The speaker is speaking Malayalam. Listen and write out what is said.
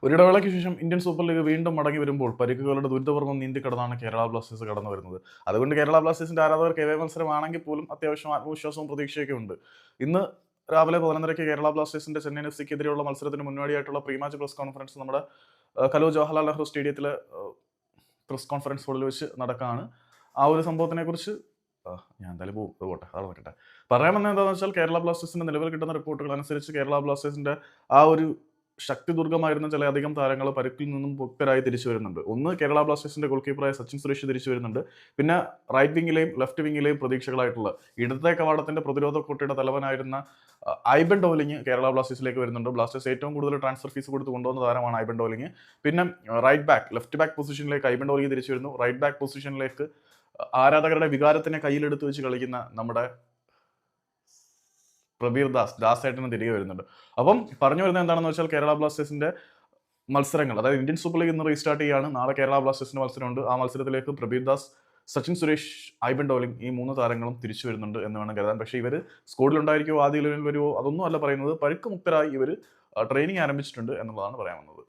ഒരിടവേളയ്ക്ക് ശേഷം ഇന്ത്യൻ സൂപ്പർ ലീഗ് വീണ്ടും മടങ്ങി വരുമ്പോൾ പരിക്കുകളുടെ ദുരിതപർവ്വം നീന്തിക്കടന്നാണ് കേരള ബ്ലാസ്റ്റേഴ്സ് കടന്നു വരുന്നത്. അതുകൊണ്ട് കേരള ബ്ലാസ്റ്റേഴ്സിന്റെ ആരാധകർക്ക് എവേ മത്സരമാണെങ്കിൽ പോലും അത്യാവശ്യം ആത്മവിശ്വാസവും പ്രതീക്ഷയൊക്കെ ഉണ്ട്. ഇന്ന് രാവിലെ 11:30 കേരള ബ്ലാസ്റ്റേഴ്സിന്റെ ചെന്നൈയിൻ എഫ്സിക്ക് എതിരെയുള്ള മത്സരത്തിന് മുന്നോടിയായിട്ടുള്ള പ്രീ മാച്ച് പ്രസ് കോൺഫറൻസ് നമ്മുടെ കലൂർ ജവഹർലാൽ നെഹ്റു സ്റ്റേഡിയത്തിലെ പ്രസ് കോൺഫറൻസ് ഹാളിൽ വെച്ച് നടക്കുകയാണ്. ആ ഒരു സംഭവത്തിനെ കുറിച്ച് ഞാൻ എന്തായാലും പോട്ടെ, അത് നോക്കട്ടെ. പറയാൻ വന്നത് എന്താണെന്ന് വെച്ചാൽ കേരള ബ്ലാസ്റ്റേഴ്സിന്റെ നിലവിൽ കിട്ടുന്ന റിപ്പോർട്ടുകൾ അനുസരിച്ച് കേരള ബ്ലാസ്റ്റേഴ്സിന്റെ ആ ഒരു ശക്തി ദുർഗമായിരുന്ന ചില അധികം താരങ്ങൾ പരുക്കിൽ നിന്നും മുക്തരായി തിരിച്ചു വരുന്നുണ്ട്. ഒന്ന് കേരള ബ്ലാസ്റ്റേഴ്സിന്റെ ഗോൾ കീപ്പറായ സച്ചിൻ സുരേഷ് തിരിച്ചു വരുന്നുണ്ട്. പിന്നെ റൈറ്റ് വിങ്ങിലെയും ലെഫ്റ്റ് വിങ്ങിലെയും പ്രതീക്ഷകളായിട്ടുള്ള ഇടത്തെ കവാടത്തിന്റെ പ്രതിരോധ കോട്ടയുടെ തലവനായിരുന്ന ഐബൻ ഡോലിങ് കേരള ബ്ലാസ്റ്റേഴ്സിലേക്ക് വരുന്നുണ്ട്. ബ്ലാസ്റ്റേഴ്സ് ഏറ്റവും കൂടുതൽ ട്രാൻസ്ഫർ ഫീസ് കൊടുത്ത് കൊണ്ടുവന്ന താരമാണ് ഐബൻ ഡോലിങ്. പിന്നെ ലെഫ്റ്റ് ബാക്ക് പൊസിഷനിലേക്ക് ഐബൻ ഡോലിങ് തിരിച്ചു വരുന്നു. റൈറ്റ് ബാക്ക് പൊസിഷനിലേക്ക് ആരാധകരുടെ വികാരത്തിനെ കയ്യിലെടുത്ത് വെച്ച് കളിക്കുന്ന നമ്മുടെ പ്രബീർ ദാസേട്ടന് തിരികെ വരുന്നുണ്ട്. അപ്പം പറഞ്ഞു വരുന്നത് എന്താണെന്ന് വെച്ചാൽ കേരള ബ്ലാസ്റ്റേഴ്സിന്റെ മത്സരങ്ങൾ, അതായത് ഇന്ത്യൻ സൂപ്പർ ലീഗ് ഇന്ന് റീസ്റ്റാർട്ട് ചെയ്യുകയാണ്. നാളെ കേരള ബ്ലാസ്റ്റേഴ്സിന്റെ മത്സരമുണ്ട്. ആ മത്സരത്തിലേക്ക് പ്രബീർ ദാസ്, സച്ചിൻ സുരേഷ്, ഐബൻ ഡോലിങ് ഈ 3 താരങ്ങളും തിരിച്ചു വരുന്നുണ്ട് എന്ന് വേണം കരുതാൻ. പക്ഷേ ഇവർ സ്കോഡിലുണ്ടായിരിക്കുമോ, ആദ്യ 11 വരുമോ, അതൊന്നും അല്ല പറയുന്നത്. പരുക്ക് മുക്തരായി ഇവർ ട്രെയിനിങ് ആരംഭിച്ചിട്ടുണ്ട് എന്നുള്ളതാണ് പറയാൻ വന്നത്.